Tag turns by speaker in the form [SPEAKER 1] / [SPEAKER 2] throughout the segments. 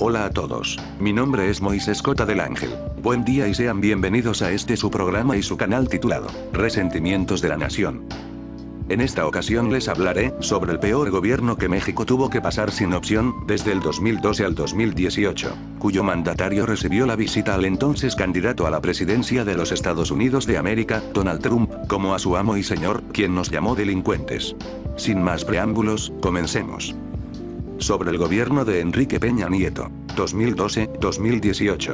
[SPEAKER 1] Hola a todos. Mi nombre es Moisés Cota del Ángel. Buen día y sean bienvenidos a este su programa y su canal titulado Resentimientos de la Nación. En esta ocasión les hablaré sobre el peor gobierno que México tuvo que pasar sin opción, desde el 2012 al 2018, cuyo mandatario recibió la visita al entonces candidato a la presidencia de los Estados Unidos de América, Donald Trump, como a su amo y señor, quien nos llamó delincuentes. Sin más preámbulos, comencemos. Sobre el gobierno de Enrique Peña Nieto, 2012-2018.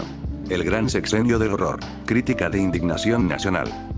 [SPEAKER 1] El gran sexenio del horror, crítica de indignación nacional.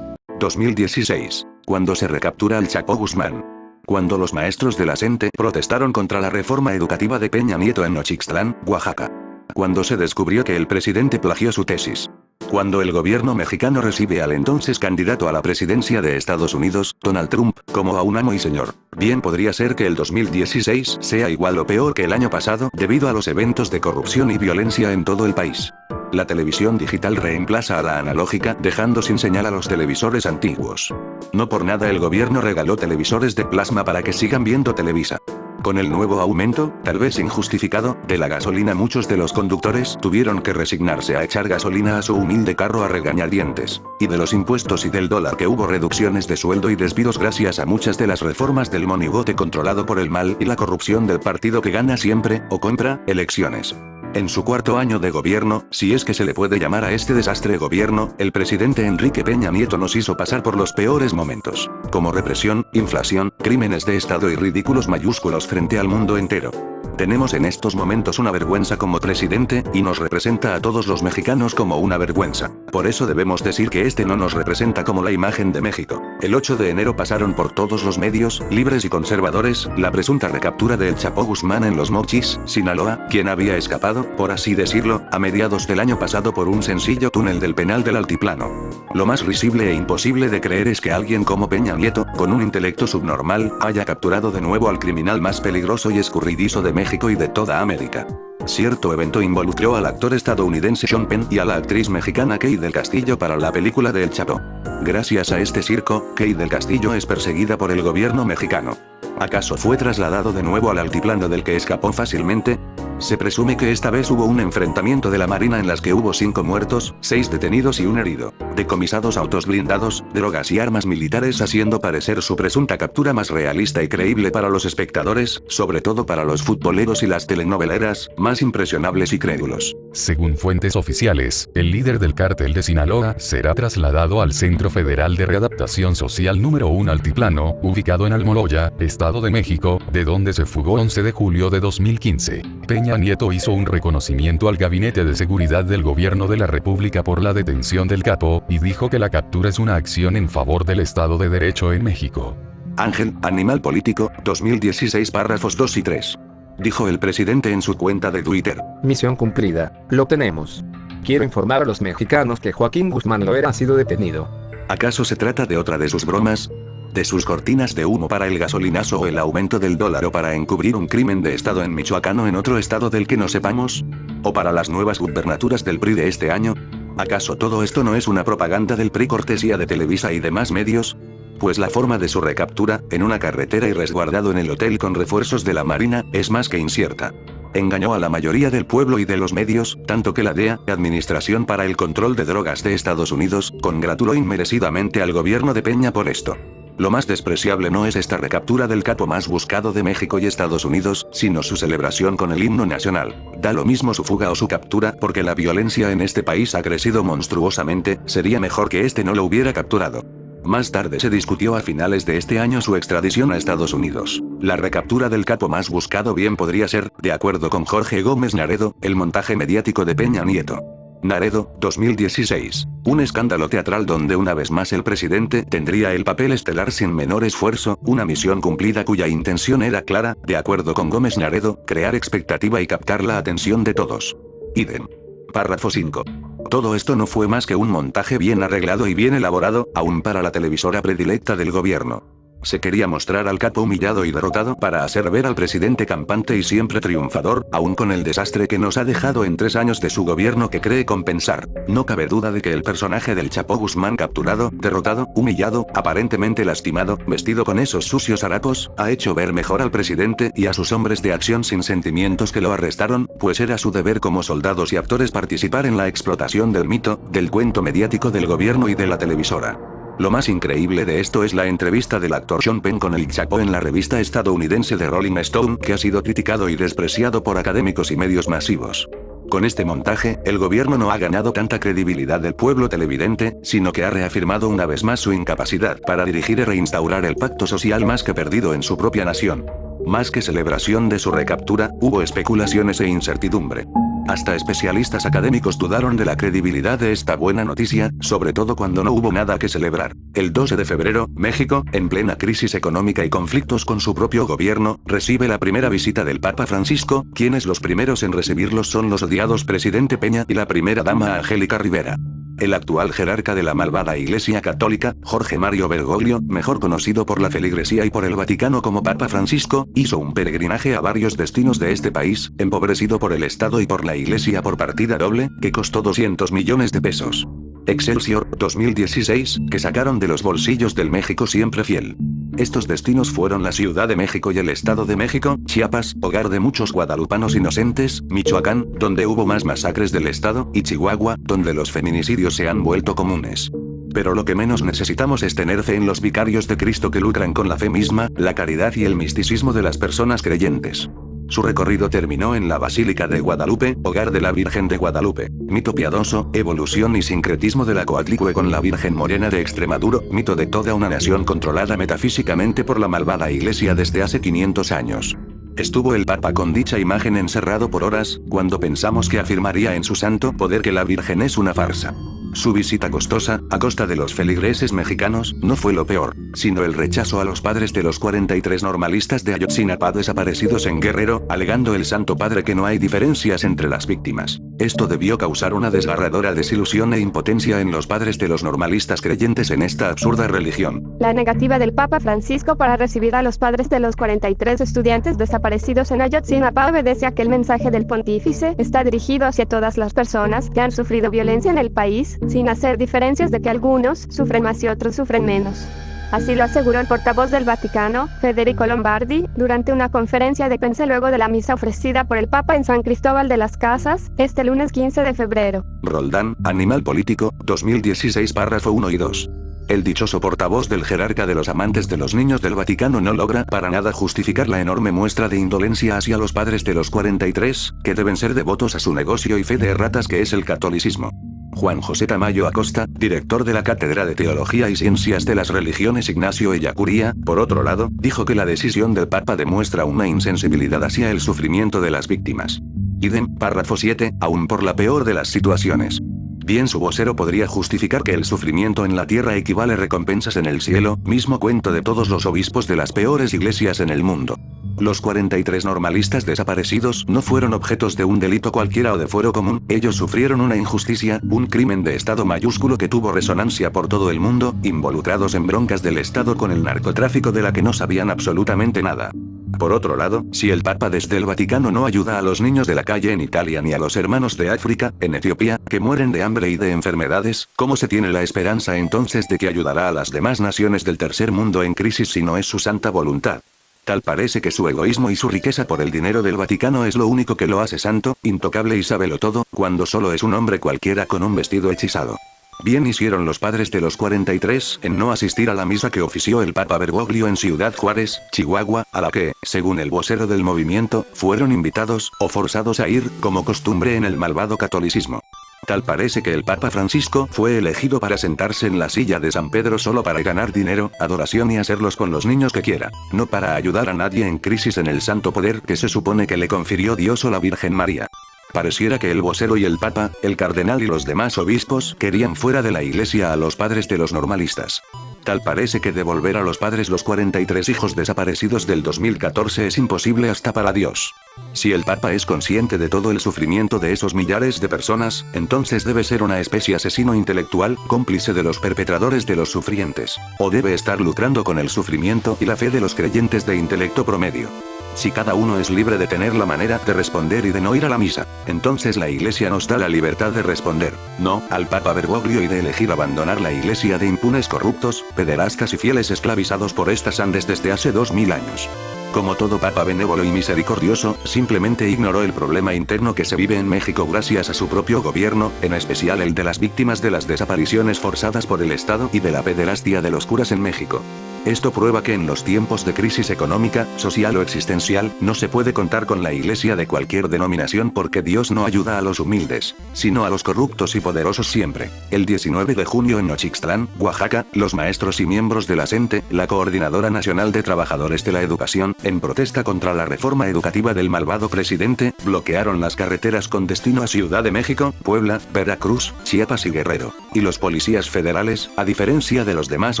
[SPEAKER 1] 2016. Cuando se recaptura al Chapo Guzmán. Cuando los maestros de la CENTE protestaron contra la reforma educativa de Peña Nieto en Nochixtlán, Oaxaca. Cuando se descubrió que el presidente plagió su tesis. Cuando el gobierno mexicano recibe al entonces candidato a la presidencia de Estados Unidos, Donald Trump, como a un amo y señor. Bien podría ser que el 2016 sea igual o peor que el año pasado, debido a los eventos de corrupción y violencia en todo el país. La televisión digital reemplaza a la analógica, dejando sin señal a los televisores antiguos. No por nada el gobierno regaló televisores de plasma para que sigan viendo Televisa. Con el nuevo aumento, tal vez injustificado, de la gasolina, muchos de los conductores tuvieron que resignarse a echar gasolina a su humilde carro a regañadientes. Y de los impuestos y del dólar, que hubo reducciones de sueldo y despidos gracias a muchas de las reformas del monigote controlado por el mal y la corrupción del partido que gana siempre, o compra, elecciones. En su cuarto año de gobierno, si es que se le puede llamar a este desastre gobierno, el presidente Enrique Peña Nieto nos hizo pasar por los peores momentos, como represión, inflación, crímenes de Estado y ridículos mayúsculos frente al mundo entero. Tenemos en estos momentos una vergüenza como presidente, y nos representa a todos los mexicanos como una vergüenza. Por eso debemos decir que este no nos representa como la imagen de México. El 8 de enero pasaron por todos los medios, libres y conservadores, la presunta recaptura del Chapo Guzmán en Los Mochis, Sinaloa, quien había escapado, por así decirlo, a mediados del año pasado por un sencillo túnel del penal del Altiplano. Lo más risible e imposible de creer es que alguien como Peña Nieto, con un intelecto subnormal, haya capturado de nuevo al criminal más peligroso y escurridizo de México y de toda América. Cierto evento involucró al actor estadounidense Sean Penn y a la actriz mexicana Kay del Castillo para la película de El Chapo. Gracias a este circo, Kay del Castillo es perseguida por el gobierno mexicano. ¿Acaso fue trasladado de nuevo al altiplano del que escapó fácilmente? Se presume que esta vez hubo un enfrentamiento de la Marina en las que hubo 5 muertos, 6 detenidos y un herido, decomisados autos blindados, drogas y armas militares, haciendo parecer su presunta captura más realista y creíble para los espectadores, sobre todo para los futboleros y las telenoveleras, más impresionables y crédulos.
[SPEAKER 2] Según fuentes oficiales, el líder del cártel de Sinaloa será trasladado al Centro Federal de Readaptación Social número 1 Altiplano, ubicado en Almoloya, Estado de México, de donde se fugó 11 de julio de 2015. Peña Nieto hizo un reconocimiento al Gabinete de Seguridad del Gobierno de la República por la detención del capo, y dijo que la captura es una acción en favor del Estado de Derecho en México.
[SPEAKER 1] Ángel, Animal Político, 2016 párrafos 2 y 3. Dijo el presidente en su cuenta de Twitter.
[SPEAKER 3] Misión cumplida, lo tenemos. Quiero informar a los mexicanos que Joaquín Guzmán Loera ha sido detenido.
[SPEAKER 1] ¿Acaso se trata de otra de sus bromas? ¿De sus cortinas de humo para el gasolinazo o el aumento del dólar, o para encubrir un crimen de Estado en Michoacán o en otro estado del que no sepamos? ¿O para las nuevas gubernaturas del PRI de este año? ¿Acaso todo esto no es una propaganda del PRI cortesía de Televisa y demás medios? Pues la forma de su recaptura, en una carretera y resguardado en el hotel con refuerzos de la Marina, es más que incierta. Engañó a la mayoría del pueblo y de los medios, tanto que la DEA, Administración para el Control de Drogas de Estados Unidos, congratuló inmerecidamente al gobierno de Peña por esto. Lo más despreciable no es esta recaptura del capo más buscado de México y Estados Unidos, sino su celebración con el himno nacional. Da lo mismo su fuga o su captura, porque la violencia en este país ha crecido monstruosamente, sería mejor que este no lo hubiera capturado. Más tarde se discutió a finales de este año su extradición a Estados Unidos. La recaptura del capo más buscado bien podría ser, de acuerdo con Jorge Gómez Naredo, el montaje mediático de Peña Nieto. Naredo, 2016. Un escándalo teatral donde una vez más el presidente tendría el papel estelar sin menor esfuerzo, una misión cumplida cuya intención era clara, de acuerdo con Gómez Naredo, crear expectativa y captar la atención de todos. Idem. Párrafo 5. Todo esto no fue más que un montaje bien arreglado y bien elaborado, aún para la televisora predilecta del gobierno. Se quería mostrar al capo humillado y derrotado para hacer ver al presidente campante y siempre triunfador, aún con el desastre que nos ha dejado en 3 años de su gobierno que cree compensar. No cabe duda de que el personaje del Chapo Guzmán capturado, derrotado, humillado, aparentemente lastimado, vestido con esos sucios harapos, ha hecho ver mejor al presidente y a sus hombres de acción sin sentimientos que lo arrestaron, pues era su deber como soldados y actores participar en la explotación del mito, del cuento mediático del gobierno y de la televisora. Lo más increíble de esto es la entrevista del actor Sean Penn con el Chapo en la revista estadounidense The Rolling Stone, que ha sido criticado y despreciado por académicos y medios masivos. Con este montaje, el gobierno no ha ganado tanta credibilidad del pueblo televidente, sino que ha reafirmado una vez más su incapacidad para dirigir y reinstaurar el pacto social más que perdido en su propia nación. Más que celebración de su recaptura, hubo especulaciones e incertidumbre. Hasta especialistas académicos dudaron de la credibilidad de esta buena noticia, sobre todo cuando no hubo nada que celebrar. El 12 de febrero, México, en plena crisis económica y conflictos con su propio gobierno, recibe la primera visita del Papa Francisco, quienes los primeros en recibirlos son los odiados presidente Peña y la primera dama Angélica Rivera. El actual jerarca de la malvada Iglesia Católica, Jorge Mario Bergoglio, mejor conocido por la feligresía y por el Vaticano como Papa Francisco, hizo un peregrinaje a varios destinos de este país, empobrecido por el Estado y por la Iglesia por partida doble, que costó 200 millones de pesos. Excelsior, 2016, que sacaron de los bolsillos del México siempre fiel. Estos destinos fueron la Ciudad de México y el Estado de México, Chiapas, hogar de muchos guadalupanos inocentes, Michoacán, donde hubo más masacres del Estado, y Chihuahua, donde los feminicidios se han vuelto comunes. Pero lo que menos necesitamos es tener fe en los vicarios de Cristo que lucran con la fe misma, la caridad y el misticismo de las personas creyentes. Su recorrido terminó en la Basílica de Guadalupe, hogar de la Virgen de Guadalupe, mito piadoso, evolución y sincretismo de la Coatlicue con la Virgen Morena de Extremadura, mito de toda una nación controlada metafísicamente por la malvada Iglesia desde hace 500 años. Estuvo el Papa con dicha imagen encerrado por horas, cuando pensamos que afirmaría en su santo poder que la Virgen es una farsa. Su visita costosa, a costa de los feligreses mexicanos, no fue lo peor, sino el rechazo a los padres de los 43 normalistas de Ayotzinapa desaparecidos en Guerrero, alegando el Santo Padre que no hay diferencias entre las víctimas. Esto debió causar una desgarradora desilusión e impotencia en los padres de los normalistas creyentes en esta absurda religión.
[SPEAKER 4] La negativa del Papa Francisco para recibir a los padres de los 43 estudiantes desaparecidos en Ayotzinapa obedece a que el mensaje del pontífice está dirigido hacia todas las personas que han sufrido violencia en el país, sin hacer diferencias de que algunos sufren más y otros sufren menos. Así lo aseguró el portavoz del Vaticano, Federico Lombardi, durante una conferencia de prensa luego de la misa ofrecida por el Papa en San Cristóbal de las Casas, este lunes 15 de febrero.
[SPEAKER 1] Roldán, Animal Político, 2016 párrafo 1 y 2. El dichoso portavoz del jerarca de los amantes de los niños del Vaticano no logra para nada justificar la enorme muestra de indolencia hacia los padres de los 43, que deben ser devotos a su negocio y fe de erratas que es el catolicismo. Juan José Tamayo Acosta, director de la Cátedra de Teología y Ciencias de las Religiones Ignacio Ellacuría, por otro lado, dijo que la decisión del Papa demuestra una insensibilidad hacia el sufrimiento de las víctimas. Idem, párrafo 7, aún por la peor de las situaciones. Bien su vocero podría justificar que el sufrimiento en la tierra equivale a recompensas en el cielo, mismo cuento de todos los obispos de las peores iglesias en el mundo. Los 43 normalistas desaparecidos no fueron objetos de un delito cualquiera o de fuero común, ellos sufrieron una injusticia, un crimen de Estado mayúsculo que tuvo resonancia por todo el mundo, involucrados en broncas del Estado con el narcotráfico de la que no sabían absolutamente nada. Por otro lado, si el Papa desde el Vaticano no ayuda a los niños de la calle en Italia ni a los hermanos de África, en Etiopía, que mueren de hambre y de enfermedades, ¿cómo se tiene la esperanza entonces de que ayudará a las demás naciones del tercer mundo en crisis si no es su santa voluntad? Tal parece que su egoísmo y su riqueza por el dinero del Vaticano es lo único que lo hace santo, intocable y sábelo todo, cuando solo es un hombre cualquiera con un vestido hechizado. Bien hicieron los padres de los 43 en no asistir a la misa que ofició el Papa Bergoglio en Ciudad Juárez, Chihuahua, a la que, según el vocero del movimiento, fueron invitados, o forzados a ir, como costumbre en el malvado catolicismo. Tal parece que el Papa Francisco fue elegido para sentarse en la silla de San Pedro solo para ganar dinero, adoración y hacerlos con los niños que quiera, no para ayudar a nadie en crisis en el santo poder que se supone que le confirió Dios o la Virgen María. Pareciera que el vocero y el Papa, el cardenal y los demás obispos querían fuera de la iglesia a los padres de los normalistas. Tal parece que devolver a los padres los 43 hijos desaparecidos del 2014 es imposible hasta para Dios. Si el Papa es consciente de todo el sufrimiento de esos millares de personas, entonces debe ser una especie asesino intelectual, cómplice de los perpetradores de los sufrientes. O debe estar lucrando con el sufrimiento y la fe de los creyentes de intelecto promedio. Si cada uno es libre de tener la manera de responder y de no ir a la misa, entonces la Iglesia nos da la libertad de responder, no, al Papa Bergoglio y de elegir abandonar la Iglesia de impunes corruptos, pederastas y fieles esclavizados por estas andes desde hace 2000 años. Como todo papa benévolo y misericordioso, simplemente ignoró el problema interno que se vive en México gracias a su propio gobierno, en especial el de las víctimas de las desapariciones forzadas por el Estado y de la pederastia de los curas en México. Esto prueba que en los tiempos de crisis económica, social o existencial, no se puede contar con la Iglesia de cualquier denominación porque Dios no ayuda a los humildes, sino a los corruptos y poderosos siempre. El 19 de junio en Nochixtlán, Oaxaca, los maestros y miembros de la CENTE, la Coordinadora Nacional de Trabajadores de la Educación, en protesta contra la reforma educativa del malvado presidente, bloquearon las carreteras con destino a Ciudad de México, Puebla, Veracruz, Chiapas y Guerrero. Y los policías federales, a diferencia de los demás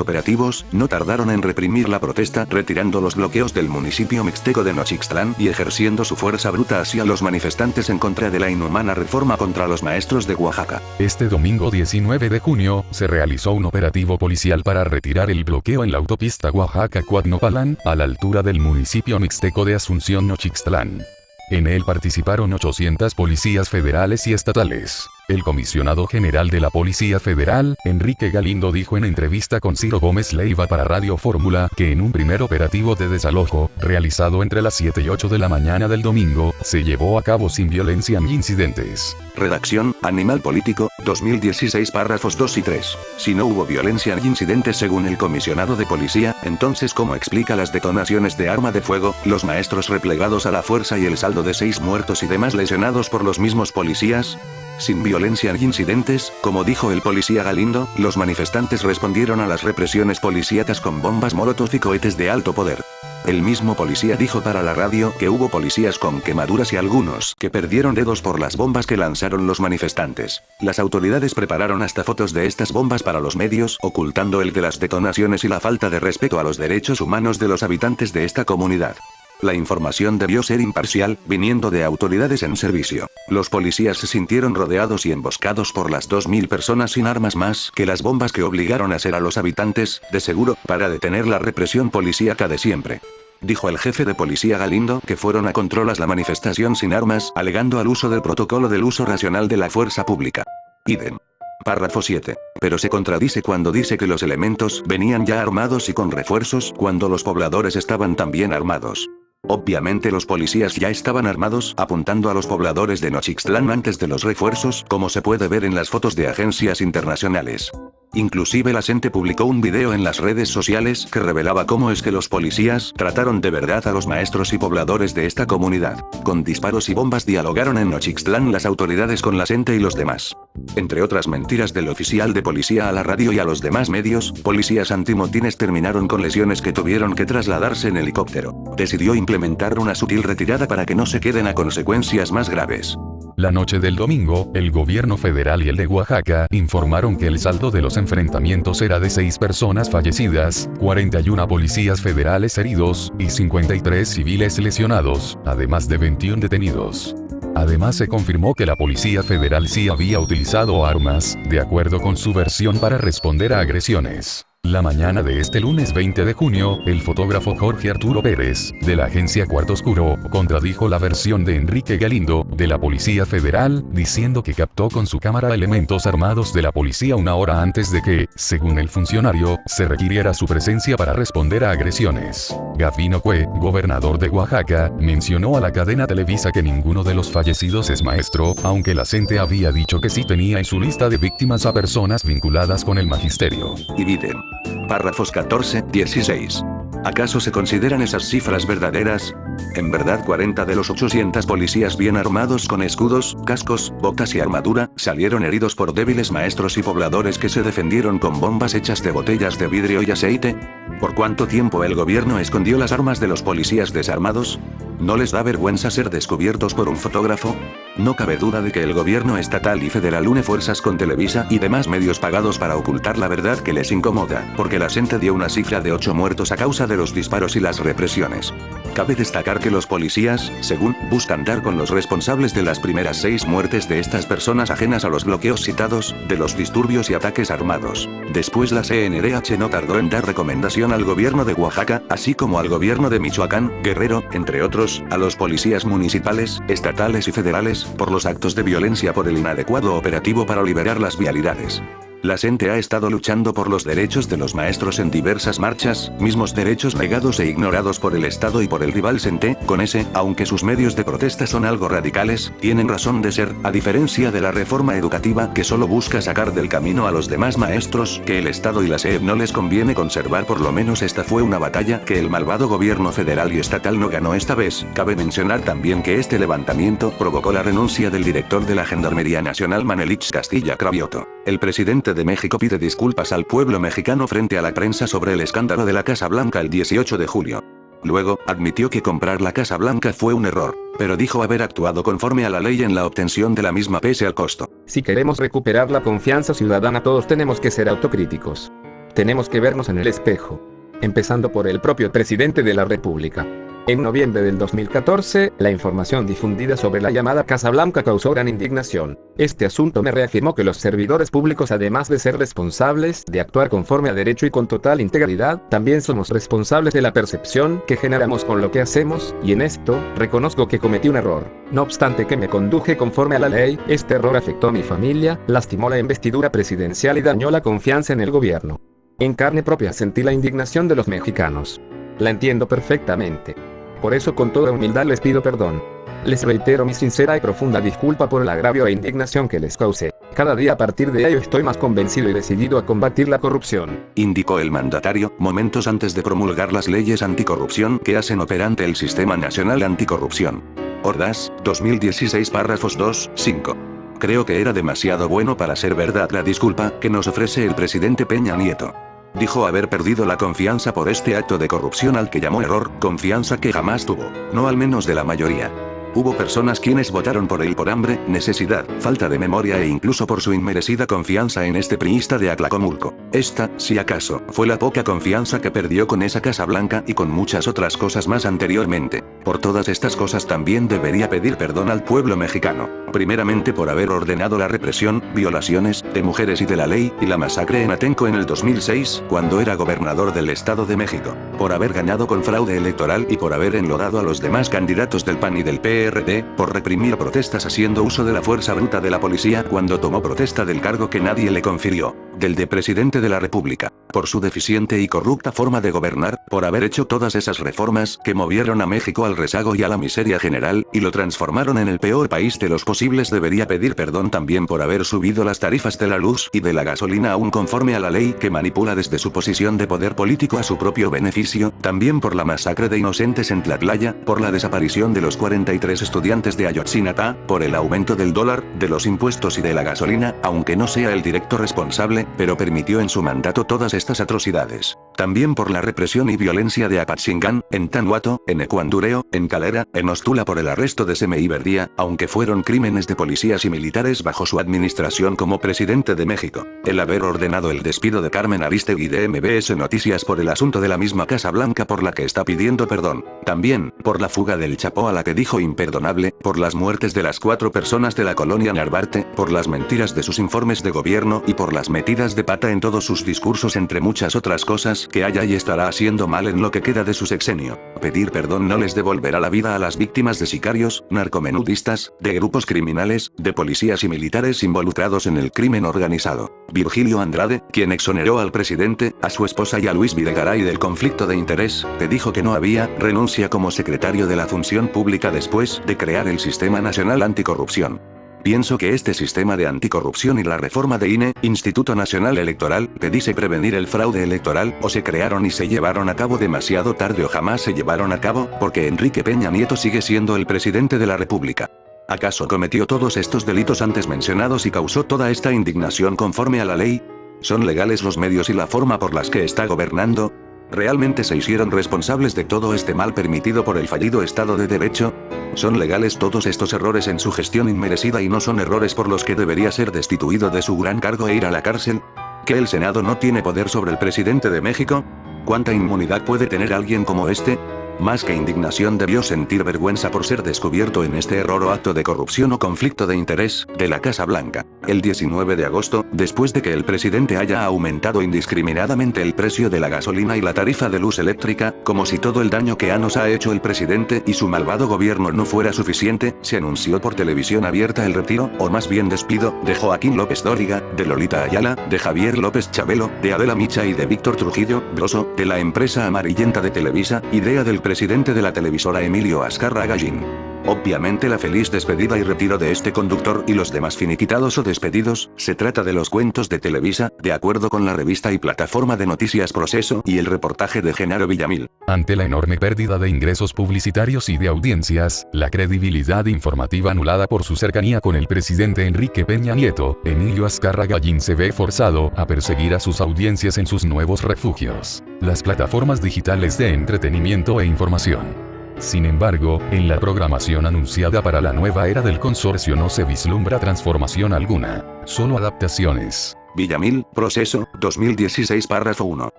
[SPEAKER 1] operativos, no tardaron en reprimir la protesta retirando los bloqueos del municipio mixteco de Nochixtlán y ejerciendo su fuerza bruta hacia los manifestantes en contra de la inhumana reforma contra los maestros de Oaxaca.
[SPEAKER 2] Este domingo 19 de junio, se realizó un operativo policial para retirar el bloqueo en la autopista Oaxaca-Cuatnopalán, a la altura del municipio mixteco de Asunción Nochixtlán. En él participaron 800 policías federales y estatales. El comisionado general de la Policía Federal, Enrique Galindo, dijo en entrevista con Ciro Gómez Leiva para Radio Fórmula que en un primer operativo de desalojo, realizado entre las 7 y 8 de la mañana del domingo, se llevó a cabo sin violencia ni incidentes.
[SPEAKER 1] Redacción, Animal Político, 2016 párrafos 2 y 3. Si no hubo violencia ni incidentes según el comisionado de policía, entonces ¿cómo explica las detonaciones de arma de fuego, los maestros replegados a la fuerza y el saldo de 6 muertos y demás lesionados por los mismos policías? Sin violencia ni incidentes, como dijo el policía Galindo, los manifestantes respondieron a las represiones policíacas con bombas molotov y cohetes de alto poder. El mismo policía dijo para la radio que hubo policías con quemaduras y algunos que perdieron dedos por las bombas que lanzaron los manifestantes. Las autoridades prepararon hasta fotos de estas bombas para los medios, ocultando el de las detonaciones y la falta de respeto a los derechos humanos de los habitantes de esta comunidad. La información debió ser imparcial, viniendo de autoridades en servicio. Los policías se sintieron rodeados y emboscados por las 2000 personas sin armas más que las bombas que obligaron a hacer a los habitantes, de seguro, para detener la represión policíaca de siempre. Dijo el jefe de policía Galindo que fueron a controlar la manifestación sin armas, alegando al uso del protocolo del uso racional de la fuerza pública. Idem. Párrafo 7. Pero se contradice cuando dice que los elementos venían ya armados y con refuerzos cuando los pobladores estaban también armados. Obviamente los policías ya estaban armados, apuntando a los pobladores de Nochixtlán antes de los refuerzos, como se puede ver en las fotos de agencias internacionales. Inclusive la CENTE publicó un video en las redes sociales que revelaba cómo es que los policías trataron de verdad a los maestros y pobladores de esta comunidad. Con disparos y bombas dialogaron en Nochixtlán las autoridades con la CENTE y los demás. Entre otras mentiras del oficial de policía a la radio y a los demás medios, policías antimotines terminaron con lesiones que tuvieron que trasladarse en helicóptero. Decidió implementar una sutil retirada para que no se queden a consecuencias más graves.
[SPEAKER 2] La noche del domingo, el gobierno federal y el de Oaxaca informaron que el saldo de los enfrentamientos era de 6 personas fallecidas, 41 policías federales heridos, y 53 civiles lesionados, además de 21 detenidos. Además se confirmó que la Policía Federal sí había utilizado armas, de acuerdo con su versión para responder a agresiones. La mañana de este lunes 20 de junio, el fotógrafo Jorge Arturo Pérez, de la agencia Cuarto Oscuro, contradijo la versión de Enrique Galindo, de la Policía Federal, diciendo que captó con su cámara elementos armados de la policía una hora antes de que, según el funcionario, se requiriera su presencia para responder a agresiones. Gavino Cue, gobernador de Oaxaca, mencionó a la cadena Televisa que ninguno de los fallecidos es maestro, aunque la CENTE había dicho que sí tenía en su lista de víctimas a personas vinculadas con el magisterio.
[SPEAKER 1] Dividen. Párrafos 14-16. ¿Acaso se consideran esas cifras verdaderas? En verdad 40 de los 800 policías bien armados con escudos, cascos, botas y armadura, salieron heridos por débiles maestros y pobladores que se defendieron con bombas hechas de botellas de vidrio y aceite. ¿Por cuánto tiempo el gobierno escondió las armas de los policías desarmados? ¿No les da vergüenza ser descubiertos por un fotógrafo? No cabe duda de que el gobierno estatal y federal une fuerzas con Televisa y demás medios pagados para ocultar la verdad que les incomoda, porque la gente dio una cifra de 8 muertos a causa de los disparos y las represiones. Cabe destacar que los policías, según, buscan dar con los responsables de las primeras 6 muertes de estas personas ajenas a los bloqueos citados, de los disturbios y ataques armados. Después la CNDH no tardó en dar recomendación al gobierno de Oaxaca, así como al gobierno de Michoacán, Guerrero, entre otros, a los policías municipales, estatales y federales, por los actos de violencia por el inadecuado operativo para liberar las vialidades. La gente ha estado luchando por los derechos de los maestros en diversas marchas, mismos derechos negados e ignorados por el Estado y por el rival CNT, con ese, aunque sus medios de protesta son algo radicales, tienen razón de ser, a diferencia de la reforma educativa que solo busca sacar del camino a los demás maestros, que el Estado y la SEP no les conviene conservar. Por lo menos esta fue una batalla que el malvado gobierno federal y estatal no ganó esta vez. Cabe mencionar también que este levantamiento provocó la renuncia del director de la Gendarmería Nacional Manelich Castilla Cravioto. El presidente de México pide disculpas al pueblo mexicano frente a la prensa sobre el escándalo de la Casa Blanca el 18 de julio. Luego, admitió que comprar la Casa Blanca fue un error, pero dijo haber actuado conforme a la ley en la obtención de la misma pese al costo.
[SPEAKER 3] Si queremos recuperar la confianza ciudadana, todos tenemos que ser autocríticos. Tenemos que vernos en el espejo. Empezando por el propio presidente de la República. En noviembre del 2014, la información difundida sobre la llamada Casa Blanca causó gran indignación. Este asunto me reafirmó que los servidores públicos, además de ser responsables de actuar conforme a derecho y con total integridad, también somos responsables de la percepción que generamos con lo que hacemos, y en esto, reconozco que cometí un error. No obstante que me conduje conforme a la ley, este error afectó a mi familia, lastimó la investidura presidencial y dañó la confianza en el gobierno. En carne propia sentí la indignación de los mexicanos. La entiendo perfectamente. Por eso con toda humildad les pido perdón. Les reitero mi sincera y profunda disculpa por el agravio e indignación que les causé. Cada día a partir de ello estoy más convencido y decidido a combatir la corrupción,
[SPEAKER 1] indicó el mandatario, momentos antes de promulgar las leyes anticorrupción que hacen operante el Sistema Nacional Anticorrupción. Ordaz, 2016 párrafos 2, 5. Creo que era demasiado bueno para ser verdad la disculpa que nos ofrece el presidente Peña Nieto. Dijo haber perdido la confianza por este acto de corrupción al que llamó error, confianza que jamás tuvo, no al menos de la mayoría. Hubo personas quienes votaron por él por hambre, necesidad, falta de memoria e incluso por su inmerecida confianza en este priista de Atlacomulco. Esta, si acaso, fue la poca confianza que perdió con esa Casa Blanca y con muchas otras cosas más anteriormente. Por todas estas cosas también debería pedir perdón al pueblo mexicano. Primeramente por haber ordenado la represión, violaciones, de mujeres y de la ley, y la masacre en Atenco en el 2006, cuando era gobernador del Estado de México. Por haber ganado con fraude electoral y por haber enlodado a los demás candidatos del PAN y del PRD, por reprimir protestas haciendo uso de la fuerza bruta de la policía cuando tomó protesta del cargo que nadie le confirió, del de presidente de la República, por su deficiente y corrupta forma de gobernar, por haber hecho todas esas reformas que movieron a México al rezago y a la miseria general, y lo transformaron en el peor país de los posibles. Debería pedir perdón también por haber subido las tarifas de la luz y de la gasolina aún conforme a la ley que manipula desde su posición de poder político a su propio beneficio, también por la masacre de inocentes en Tlatlaya, por la desaparición de los 43 estudiantes de Ayotzinapa, por el aumento del dólar, de los impuestos y de la gasolina, aunque no sea el directo responsable, pero permitió en su mandato todas estas atrocidades. También por la represión y violencia de Apatzingán, en Tanhuato, en Ecuandureo, en Calera, en Ostula por el arresto de Seme y Verdía, aunque fueron crímenes de policías y militares bajo su administración como presidente de México. El haber ordenado el despido de Carmen Aristegui de MBS Noticias por el asunto de la misma Casa Blanca por la que está pidiendo perdón. También, por la fuga del Chapo a la que dijo imperdonable, por las muertes de las 4 personas de la colonia Narvarte, por las mentiras de sus informes de gobierno y por las metidas de pata en todos sus discursos entre muchas otras cosas que haya y estará haciendo mal en lo que queda de su sexenio. Pedir perdón no les devolverá la vida a las víctimas de sicarios, narcomenudistas, de grupos criminales, de policías y militares involucrados en el crimen organizado. Virgilio Andrade, quien exoneró al presidente, a su esposa y a Luis Videgaray del conflicto de interés, que dijo que no había, renuncia como secretario de la Función Pública después de crear el Sistema Nacional Anticorrupción. Pienso que este sistema de anticorrupción y la reforma de INE, Instituto Nacional Electoral, que dice prevenir el fraude electoral, o se crearon y se llevaron a cabo demasiado tarde o jamás se llevaron a cabo, porque Enrique Peña Nieto sigue siendo el presidente de la República. ¿Acaso cometió todos estos delitos antes mencionados y causó toda esta indignación conforme a la ley? ¿Son legales los medios y la forma por las que está gobernando? ¿Realmente se hicieron responsables de todo este mal permitido por el fallido Estado de Derecho? ¿Son legales todos estos errores en su gestión inmerecida y no son errores por los que debería ser destituido de su gran cargo e ir a la cárcel? ¿Que el Senado no tiene poder sobre el presidente de México? ¿Cuánta inmunidad puede tener alguien como este? Más que indignación debió sentir vergüenza por ser descubierto en este error o acto de corrupción o conflicto de interés, de la Casa Blanca. El 19 de agosto, después de que el presidente haya aumentado indiscriminadamente el precio de la gasolina y la tarifa de luz eléctrica, como si todo el daño que nos ha hecho el presidente y su malvado gobierno no fuera suficiente, se anunció por televisión abierta el retiro, o más bien despido, de Joaquín López Dóriga, de Lolita Ayala, de Javier López Chabelo, de Adela Micha y de Víctor Trujillo Broso, de la empresa amarillenta de Televisa, idea del presidente de la televisora Emilio Azcárraga Gallín. Obviamente la feliz despedida y retiro de este conductor y los demás finiquitados o despedidos, se trata de los cuentos de Televisa, de acuerdo con la revista y plataforma de noticias Proceso y el reportaje de Genaro Villamil.
[SPEAKER 2] Ante la enorme pérdida de ingresos publicitarios y de audiencias, la credibilidad informativa anulada por su cercanía con el presidente Enrique Peña Nieto, Emilio Azcárraga Gallín se ve forzado a perseguir a sus audiencias en sus nuevos refugios, las plataformas digitales de entretenimiento e información. Sin embargo, en la programación anunciada para la nueva era del consorcio no se vislumbra transformación alguna, solo adaptaciones.
[SPEAKER 1] Villamil, Proceso, 2016 párrafo 1.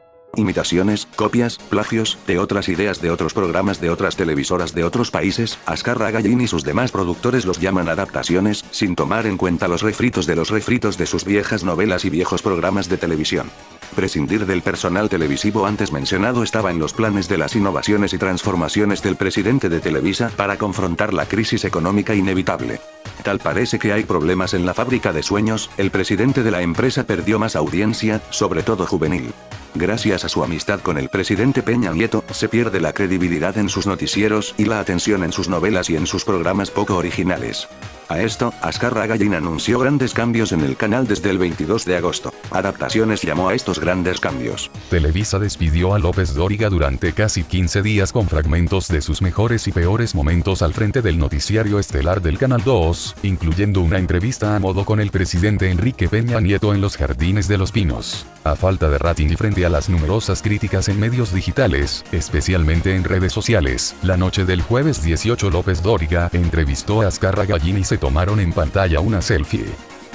[SPEAKER 1] Imitaciones, copias, plagios, de otras ideas de otros programas de otras televisoras de otros países, Azcárraga Gallín y sus demás productores los llaman adaptaciones, sin tomar en cuenta los refritos de sus viejas novelas y viejos programas de televisión. Prescindir del personal televisivo antes mencionado estaba en los planes de las innovaciones y transformaciones del presidente de Televisa para confrontar la crisis económica inevitable. Tal parece que hay problemas en la fábrica de sueños, el presidente de la empresa perdió más audiencia, sobre todo juvenil. Gracias a su amistad con el presidente Peña Nieto, se pierde la credibilidad en sus noticieros y la atención en sus novelas y en sus programas poco originales. A esto, Azcárraga Gallín anunció grandes cambios en el canal desde el 22 de agosto. Adaptaciones llamó a estos grandes cambios.
[SPEAKER 2] Televisa despidió a López Dóriga durante casi 15 días con fragmentos de sus mejores y peores momentos al frente del noticiario estelar del Canal 2, incluyendo una entrevista a modo con el presidente Enrique Peña Nieto en los Jardines de los Pinos. A falta de rating y frente a las numerosas críticas en medios digitales, especialmente en redes sociales, la noche del jueves 18 López Dóriga entrevistó a Azcárraga Gallín y se tomaron en pantalla una selfie.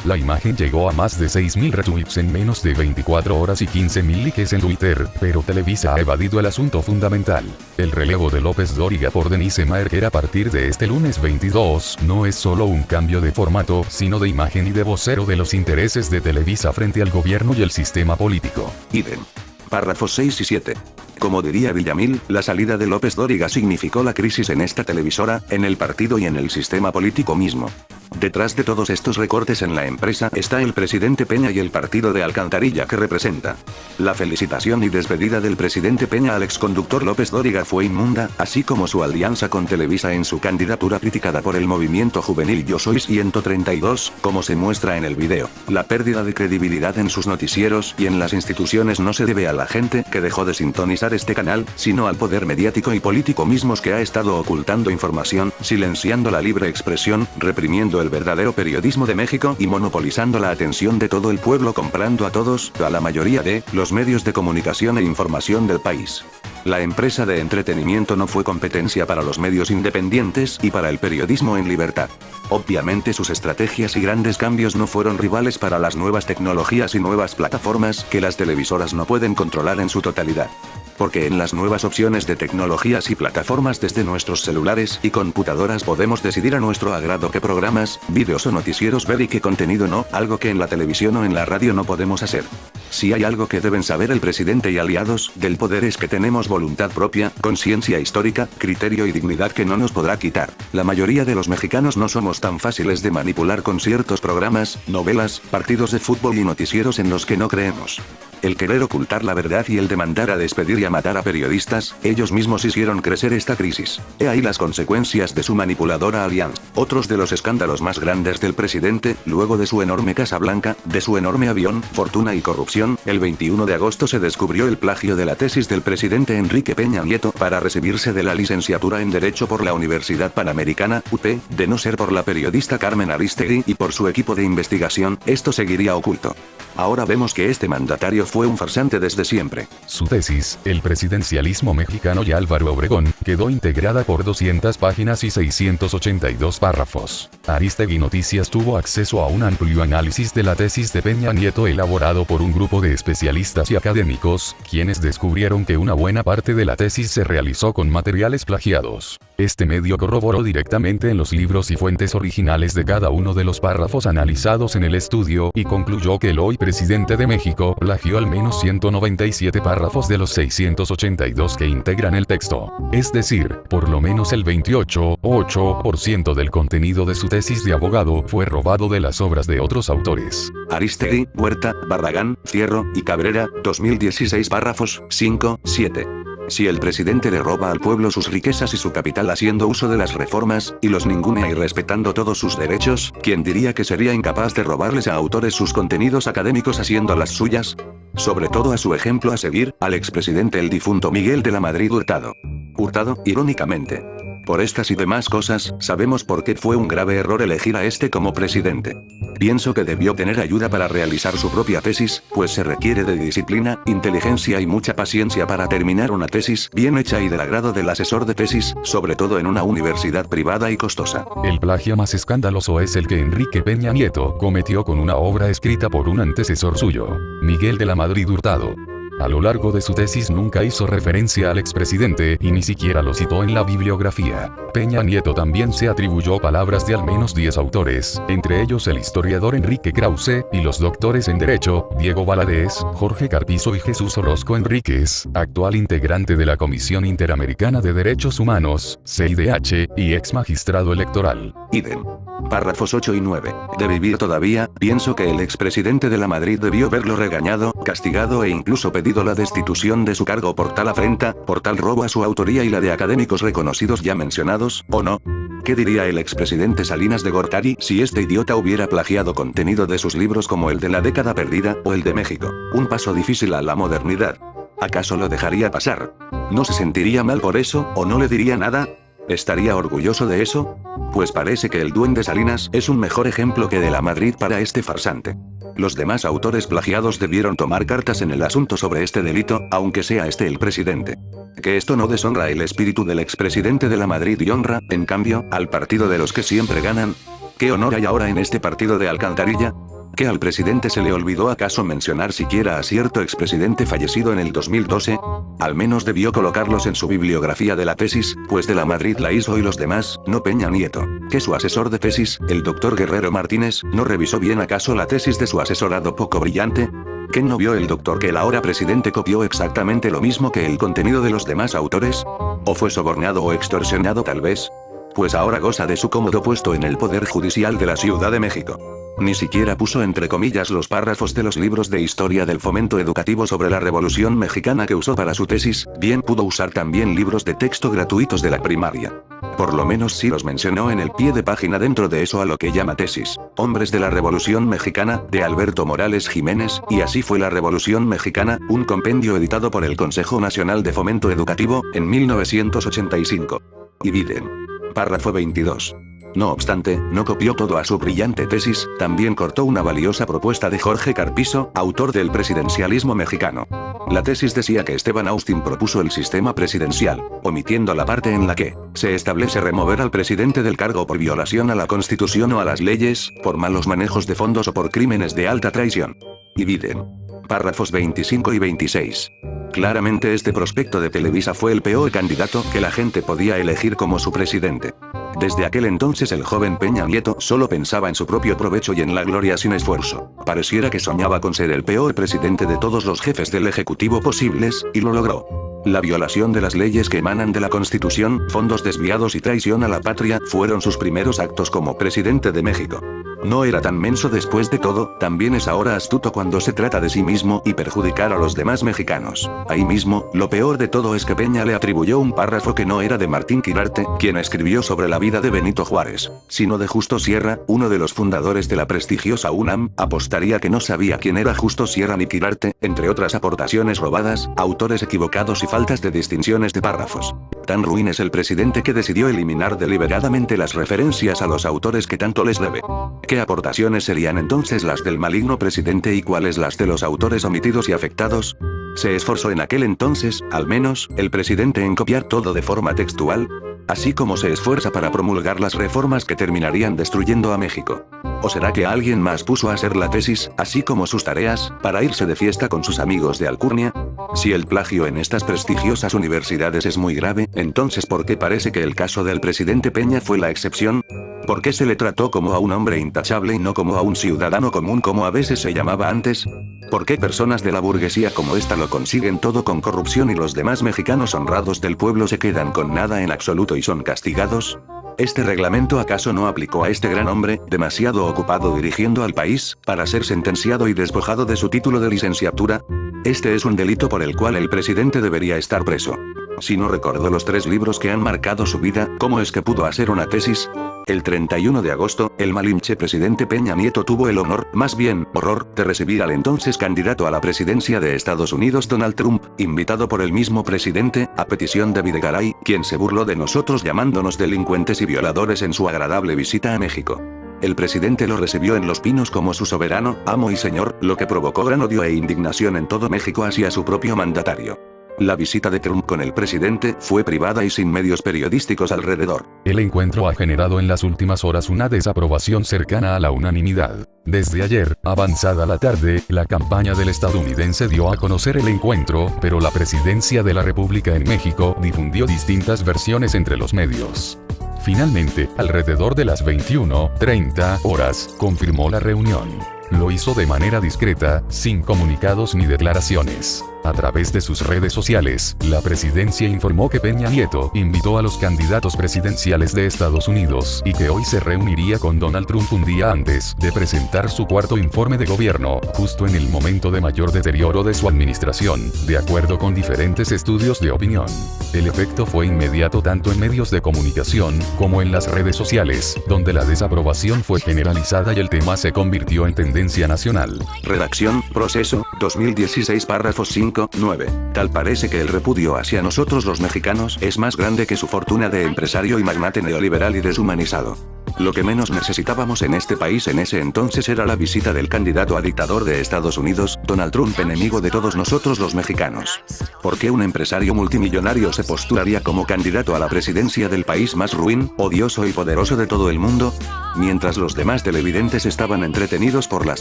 [SPEAKER 2] La imagen llegó a más de 6.000 retweets en menos de 24 horas y 15.000 likes en Twitter, pero Televisa ha evadido el asunto fundamental. El relevo de López Dóriga por Denise Maerger a partir de este lunes 22 no es solo un cambio de formato, sino de imagen y de vocero de los intereses de Televisa frente al gobierno y el sistema político.
[SPEAKER 1] Idem. Párrafos 6 y 7. Como diría Villamil, la salida de López Dóriga significó la crisis en esta televisora, en el partido y en el sistema político mismo. Detrás de todos estos recortes en la empresa está el presidente Peña y el partido de alcantarilla que representa. La felicitación y despedida del presidente Peña al exconductor López Dóriga fue inmunda, así como su alianza con Televisa en su candidatura criticada por el movimiento juvenil Yo Soy 132, como se muestra en el video. La pérdida de credibilidad en sus noticieros y en las instituciones no se debe a la gente que dejó de sintonizar este canal, sino al poder mediático y político mismos que ha estado ocultando información, silenciando la libre expresión, reprimiendo el verdadero periodismo de México y monopolizando la atención de todo el pueblo comprando a todos, a la mayoría de, los medios de comunicación e información del país. La empresa de entretenimiento no fue competencia para los medios independientes y para el periodismo en libertad. Obviamente sus estrategias y grandes cambios no fueron rivales para las nuevas tecnologías y nuevas plataformas que las televisoras no pueden controlar en su totalidad. Porque en las nuevas opciones de tecnologías y plataformas desde nuestros celulares y computadoras podemos decidir a nuestro agrado qué programas, vídeos o noticieros ver y qué contenido no, algo que en la televisión o en la radio no podemos hacer. Si hay algo que deben saber el presidente y aliados del poder es que tenemos voluntad propia, conciencia histórica, criterio y dignidad que no nos podrá quitar. La mayoría de los mexicanos no somos tan fáciles de manipular con ciertos programas, novelas, partidos de fútbol y noticieros en los que no creemos. El querer ocultar la verdad y el demandar a despedir y a matar a periodistas, ellos mismos hicieron crecer esta crisis. He ahí las consecuencias de su manipuladora alianza. Otros de los escándalos más grandes del presidente, luego de su enorme Casa Blanca, de su enorme avión, fortuna y corrupción, el 21 de agosto se descubrió el plagio de la tesis del presidente Enrique Peña Nieto para recibirse de la licenciatura en Derecho por la Universidad Panamericana, UP, de no ser por la periodista Carmen Aristegui y por su equipo de investigación, esto seguiría oculto. Ahora vemos que este mandatario fue un farsante desde siempre.
[SPEAKER 2] Su tesis, El presidencialismo mexicano y Álvaro Obregón, quedó integrada por 200 páginas y 682 párrafos. Aristegui Noticias tuvo acceso a un amplio análisis de la tesis de Peña Nieto elaborado por un grupo de especialistas y académicos, quienes descubrieron que una buena parte de la tesis se realizó con materiales plagiados. Este medio corroboró directamente en los libros y fuentes originales de cada uno de los párrafos analizados en el estudio y concluyó que el hoy presidente de México plagió al menos 197 párrafos de los 682 que integran el texto. Es decir, por lo menos el 28,8% del contenido de su tesis de abogado fue robado de las obras de otros autores.
[SPEAKER 1] Aristegui, Huerta, Barragán, Fierro y Cabrera, 2016 párrafos 5, 7. Si el presidente le roba al pueblo sus riquezas y su capital haciendo uso de las reformas, y los ningunea y respetando todos sus derechos, ¿quién diría que sería incapaz de robarles a autores sus contenidos académicos haciendo las suyas? Sobre todo a su ejemplo a seguir, al expresidente el difunto Miguel de la Madrid Hurtado. Hurtado, irónicamente. Por estas y demás cosas, sabemos por qué fue un grave error elegir a este como presidente. Pienso que debió tener ayuda para realizar su propia tesis, pues se requiere de disciplina, inteligencia y mucha paciencia para terminar una tesis bien hecha y del agrado del asesor de tesis, sobre todo en una universidad privada y costosa.
[SPEAKER 2] El plagio más escandaloso es el que Enrique Peña Nieto cometió con una obra escrita por un antecesor suyo, Miguel de la Madrid Hurtado. A lo largo de su tesis nunca hizo referencia al expresidente y ni siquiera lo citó en la bibliografía. Peña Nieto también se atribuyó palabras de al menos 10 autores, entre ellos el historiador Enrique Krause, y los doctores en Derecho, Diego Valadez, Jorge Carpizo y Jesús Orozco Enríquez, actual integrante de la Comisión Interamericana de Derechos Humanos, CIDH, y ex magistrado electoral.
[SPEAKER 1] Idem. Párrafos 8 y 9. De vivir todavía, pienso que el expresidente de la Madrid debió verlo regañado, castigado e incluso pedido la destitución de su cargo por tal afrenta, por tal robo a su autoría y la de académicos reconocidos ya mencionados, ¿o no? ¿Qué diría el expresidente Salinas de Gortari si este idiota hubiera plagiado contenido de sus libros como el de la década perdida o el de México? Un paso difícil a la modernidad. ¿Acaso lo dejaría pasar? ¿No se sentiría mal por eso, o no le diría nada? ¿Estaría orgulloso de eso? Pues parece que el duende Salinas es un mejor ejemplo que de la Madrid para este farsante. Los demás autores plagiados debieron tomar cartas en el asunto sobre este delito, aunque sea este el presidente. Que esto no deshonra el espíritu del expresidente de la Madrid y honra, en cambio, al partido de los que siempre ganan. ¿Qué honor hay ahora en este partido de alcantarilla? ¿Que al presidente se le olvidó acaso mencionar siquiera a cierto expresidente fallecido en el 2012? Al menos debió colocarlos en su bibliografía de la tesis, pues de la Madrid la hizo y los demás, no Peña Nieto. ¿Que su asesor de tesis, el doctor Guerrero Martínez, no revisó bien acaso la tesis de su asesorado poco brillante? ¿Que no vio el doctor que el ahora presidente copió exactamente lo mismo que el contenido de los demás autores? ¿O fue sobornado o extorsionado tal vez? Pues ahora goza de su cómodo puesto en el Poder Judicial de la Ciudad de México. Ni siquiera puso entre comillas los párrafos de los libros de historia del Fomento Educativo sobre la Revolución Mexicana que usó para su tesis, bien pudo usar también libros de texto gratuitos de la primaria. Por lo menos sí los mencionó en el pie de página dentro de eso a lo que llama tesis. Hombres de la Revolución Mexicana, de Alberto Morales Jiménez, y así fue la Revolución Mexicana, un compendio editado por el Consejo Nacional de Fomento Educativo, en 1985. Y Biden. Párrafo 22. No obstante, no copió todo a su brillante tesis, también cortó una valiosa propuesta de Jorge Carpizo, autor del presidencialismo mexicano. La tesis decía que Esteban Austin propuso el sistema presidencial, omitiendo la parte en la que se establece remover al presidente del cargo por violación a la Constitución o a las leyes, por malos manejos de fondos o por crímenes de alta traición. Y Biden. Párrafos 25 y 26. Claramente este prospecto de Televisa fue el peor candidato que la gente podía elegir como su presidente. Desde aquel entonces el joven Peña Nieto solo pensaba en su propio provecho y en la gloria sin esfuerzo. Pareciera que soñaba con ser el peor presidente de todos los jefes del Ejecutivo posibles, y lo logró. La violación de las leyes que emanan de la Constitución, fondos desviados y traición a la patria fueron sus primeros actos como presidente de México. No era tan menso después de todo, también es ahora astuto cuando se trata de sí mismo y perjudicar a los demás mexicanos. Ahí mismo, lo peor de todo es que Peña le atribuyó un párrafo que no era de Martín Quirarte, quien escribió sobre la vida de Benito Juárez, sino de Justo Sierra, uno de los fundadores de la prestigiosa UNAM. Apostaría que no sabía quién era Justo Sierra ni Quirarte, entre otras aportaciones robadas, autores equivocados y faltas de distinciones de párrafos. Tan ruin es el presidente que decidió eliminar deliberadamente las referencias a los autores que tanto les debe. ¿Qué aportaciones serían entonces las del maligno presidente y cuáles las de los autores omitidos y afectados? Se esforzó en aquel entonces, al menos, el presidente en copiar todo de forma textual, así como se esfuerza para promulgar las reformas que terminarían destruyendo a México. ¿O será que alguien más puso a hacer la tesis, así como sus tareas, para irse de fiesta con sus amigos de alcurnia? Si el plagio en estas prestigiosas universidades es muy grave, entonces ¿por qué parece que el caso del presidente Peña fue la excepción? ¿Por qué se le trató como a un hombre intachable y no como a un ciudadano común como a veces se llamaba antes? ¿Por qué personas de la burguesía como esta lo consiguen todo con corrupción y los demás mexicanos honrados del pueblo se quedan con nada en absoluto y son castigados? ¿Este reglamento acaso no aplicó a este gran hombre, demasiado ocupado dirigiendo al país, para ser sentenciado y despojado de su título de licenciatura? Este es un delito por el cual el presidente debería estar preso. Si no recordó los 3 libros que han marcado su vida, ¿cómo es que pudo hacer una tesis? El 31 de agosto, el malinche presidente Peña Nieto tuvo el honor, más bien, horror, de recibir al entonces candidato a la presidencia de Estados Unidos Donald Trump, invitado por el mismo presidente, a petición de Videgaray, quien se burló de nosotros llamándonos delincuentes y violadores en su agradable visita a México. El presidente lo recibió en Los Pinos como su soberano, amo y señor, lo que provocó gran odio e indignación en todo México hacia su propio mandatario. La visita de Trump con el presidente fue privada y sin medios periodísticos alrededor.
[SPEAKER 2] El encuentro ha generado en las últimas horas una desaprobación cercana a la unanimidad. Desde ayer, avanzada la tarde, la campaña del estadounidense dio a conocer el encuentro, pero la Presidencia de la República en México difundió distintas versiones entre los medios. Finalmente, alrededor de las 21:30 horas, confirmó la reunión. Lo hizo de manera discreta, sin comunicados ni declaraciones. A través de sus redes sociales, la presidencia informó que Peña Nieto invitó a los candidatos presidenciales de Estados Unidos y que hoy se reuniría con Donald Trump un día antes de presentar su cuarto informe de gobierno, justo en el momento de mayor deterioro de su administración, de acuerdo con diferentes estudios de opinión. El efecto fue inmediato tanto en medios de comunicación como en las redes sociales, donde la desaprobación fue generalizada y el tema se convirtió en tendencia nacional.
[SPEAKER 1] Redacción, Proceso, 2016 párrafos 5-9. Tal parece que el repudio hacia nosotros los mexicanos es más grande que su fortuna de empresario y magnate neoliberal y deshumanizado. Lo que menos necesitábamos en este país en ese entonces era la visita del candidato a dictador de Estados Unidos, Donald Trump, enemigo de todos nosotros los mexicanos. ¿Por qué un empresario multimillonario se postularía como candidato a la presidencia del país más ruin, odioso y poderoso de todo el mundo? Mientras los demás televidentes estaban entretenidos por las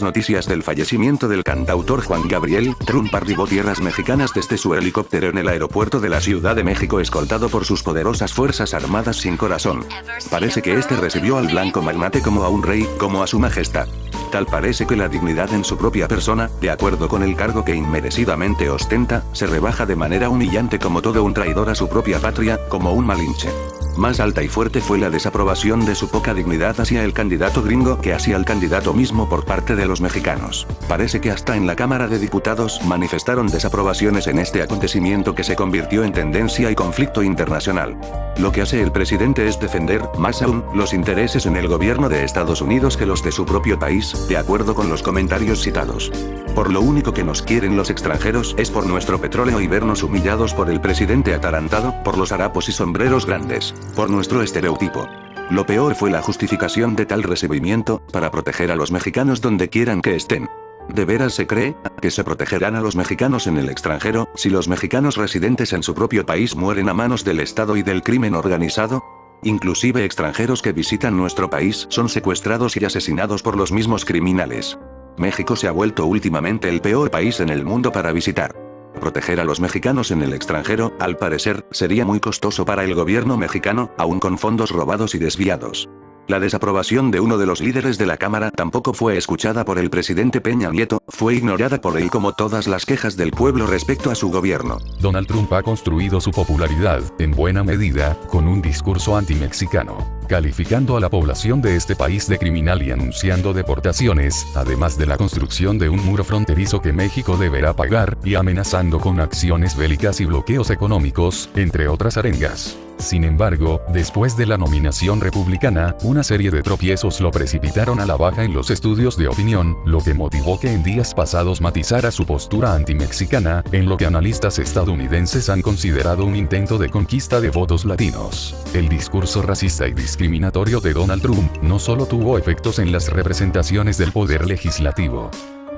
[SPEAKER 1] noticias del fallecimiento del cantautor Juan Gabriel, Trump arribó tierras mexicanas desde su helicóptero en el aeropuerto de la Ciudad de México escoltado por sus poderosas fuerzas armadas sin corazón. Parece que este recibió al blanco magnate como a un rey, como a su majestad. Tal parece que la dignidad en su propia persona, de acuerdo con el cargo que inmerecidamente ostenta, se rebaja de manera humillante como todo un traidor a su propia patria, como un malinche. Más alta y fuerte fue la desaprobación de su poca dignidad hacia el candidato gringo que hacia el candidato mismo por parte de los mexicanos. Parece que hasta en la Cámara de Diputados manifestaron desaprobaciones en este acontecimiento que se convirtió en tendencia y conflicto internacional. Lo que hace el presidente es defender, más aún, los intereses en el gobierno de Estados Unidos que los de su propio país, de acuerdo con los comentarios citados. Por lo único que nos quieren los extranjeros es por nuestro petróleo y vernos humillados por el presidente atarantado, por los harapos y sombreros grandes, por nuestro estereotipo. Lo peor fue la justificación de tal recibimiento, para proteger a los mexicanos donde quieran que estén. ¿De veras se cree que se protegerán a los mexicanos en el extranjero, si los mexicanos residentes en su propio país mueren a manos del Estado y del crimen organizado? Inclusive extranjeros que visitan nuestro país son secuestrados y asesinados por los mismos criminales. México se ha vuelto últimamente el peor país en el mundo para visitar. Proteger a los mexicanos en el extranjero, al parecer, sería muy costoso para el gobierno mexicano, aún con fondos robados y desviados. La desaprobación de uno de los líderes de la Cámara tampoco fue escuchada por el presidente Peña Nieto, fue ignorada por él como todas las quejas del pueblo respecto a su gobierno.
[SPEAKER 2] Donald Trump ha construido su popularidad, en buena medida, con un discurso antimexicano, calificando a la población de este país de criminal y anunciando deportaciones, además de la construcción de un muro fronterizo que México deberá pagar, y amenazando con acciones bélicas y bloqueos económicos, entre otras arengas. Sin embargo, después de la nominación republicana, una serie de tropiezos lo precipitaron a la baja en los estudios de opinión, lo que motivó que en días pasados matizara su postura antimexicana, en lo que analistas estadounidenses han considerado un intento de conquista de votos latinos. El discurso racista y discriminatorio de Donald Trump no solo tuvo efectos en las representaciones del poder legislativo.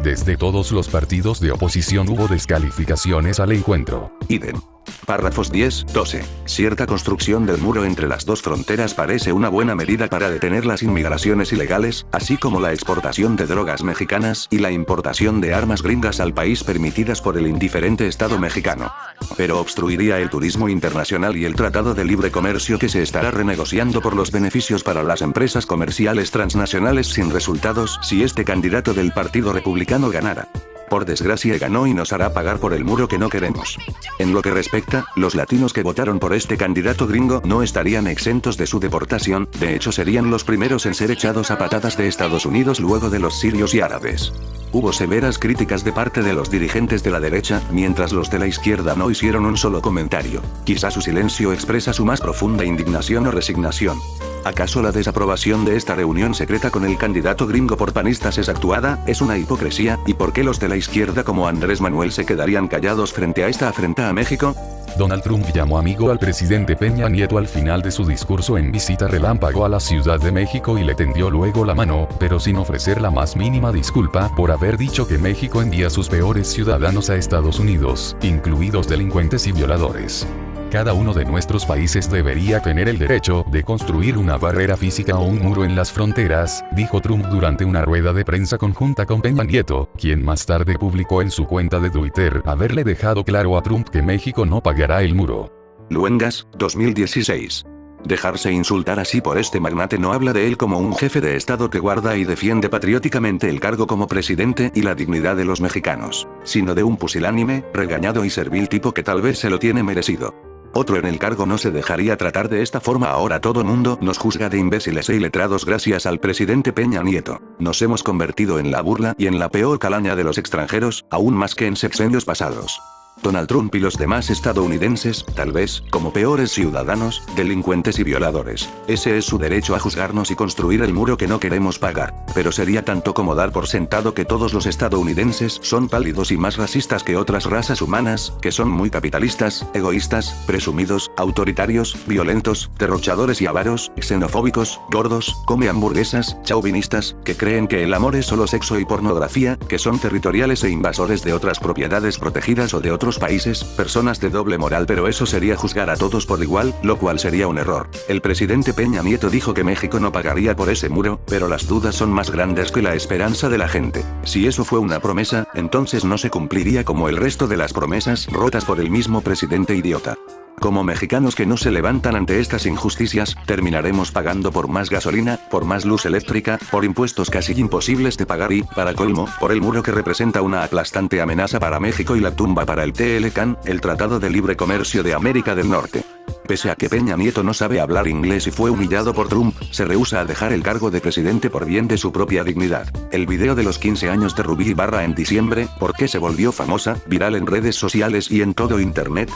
[SPEAKER 2] Desde todos los partidos de oposición hubo descalificaciones al encuentro.
[SPEAKER 1] Idem. Párrafos 10, 12. Cierta construcción del muro entre las dos fronteras parece una buena medida para detener las inmigraciones ilegales, así como la exportación de drogas mexicanas y la importación de armas gringas al país permitidas por el indiferente Estado mexicano. Pero obstruiría el turismo internacional y el Tratado de Libre Comercio que se estará renegociando por los beneficios para las empresas comerciales transnacionales sin resultados si este candidato del Partido Republicano ganara. Por desgracia ganó y nos hará pagar por el muro que no queremos. En lo que respecta, los latinos que votaron por este candidato gringo no estarían exentos de su deportación, de hecho serían los primeros en ser echados a patadas de Estados Unidos luego de los sirios y árabes. Hubo severas críticas de parte de los dirigentes de la derecha, mientras los de la izquierda no hicieron un solo comentario. Quizá su silencio expresa su más profunda indignación o resignación. ¿Acaso la desaprobación de esta reunión secreta con el candidato gringo por panistas es actuada? ¿Es una hipocresía? ¿Y por qué los de la izquierda como Andrés Manuel se quedarían callados frente a esta afrenta a México?
[SPEAKER 2] Donald Trump llamó amigo al presidente Peña Nieto al final de su discurso en visita relámpago a la Ciudad de México y le tendió luego la mano, pero sin ofrecer la más mínima disculpa por haber dicho que México envía a sus peores ciudadanos a Estados Unidos, incluidos delincuentes y violadores. Cada uno de nuestros países debería tener el derecho de construir una barrera física o un muro en las fronteras, dijo Trump durante una rueda de prensa conjunta con Peña Nieto, quien más tarde publicó en su cuenta de Twitter haberle dejado claro a Trump que México no pagará el muro.
[SPEAKER 1] Luengas, 2016. Dejarse insultar así por este magnate no habla de él como un jefe de Estado que guarda y defiende patrióticamente el cargo como presidente y la dignidad de los mexicanos, sino de un pusilánime, regañado y servil tipo que tal vez se lo tiene merecido. Otro en el cargo no se dejaría tratar de esta forma. Ahora todo mundo nos juzga de imbéciles e iletrados gracias al presidente Peña Nieto. Nos hemos convertido en la burla y en la peor calaña de los extranjeros, aún más que en sexenios pasados. Donald Trump y los demás estadounidenses, tal vez, como peores ciudadanos, delincuentes y violadores. Ese es su derecho a juzgarnos y construir el muro que no queremos pagar. Pero sería tanto como dar por sentado que todos los estadounidenses son pálidos y más racistas que otras razas humanas, que son muy capitalistas, egoístas, presumidos, autoritarios, violentos, derrochadores y avaros, xenofóbicos, gordos, come hamburguesas, chauvinistas, que creen que el amor es solo sexo y pornografía, que son territoriales e invasores de otras propiedades protegidas o de otros países, personas de doble moral. Pero eso sería juzgar a todos por igual, lo cual sería un error. El presidente Peña Nieto dijo que México no pagaría por ese muro, pero las dudas son más grandes que la esperanza de la gente. Si eso fue una promesa, entonces no se cumpliría como el resto de las promesas rotas por el mismo presidente idiota. Como mexicanos que no se levantan ante estas injusticias, terminaremos pagando por más gasolina, por más luz eléctrica, por impuestos casi imposibles de pagar y, para colmo, por el muro que representa una aplastante amenaza para México y la tumba para el TLCAN, el Tratado de Libre Comercio de América del Norte. Pese a que Peña Nieto no sabe hablar inglés y fue humillado por Trump, se rehúsa a dejar el cargo de presidente por bien de su propia dignidad. El video de los 15 años de Rubí Ibarra en diciembre, ¿por qué se volvió famosa, viral en redes sociales y en todo internet?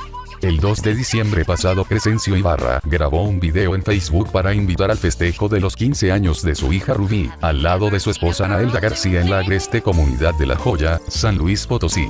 [SPEAKER 2] El 2 de diciembre pasado Crescencio Ibarra grabó un video en Facebook para invitar al festejo de los 15 años de su hija Rubí, al lado de su esposa Anaelda García en la agreste comunidad de La Joya, San Luis Potosí.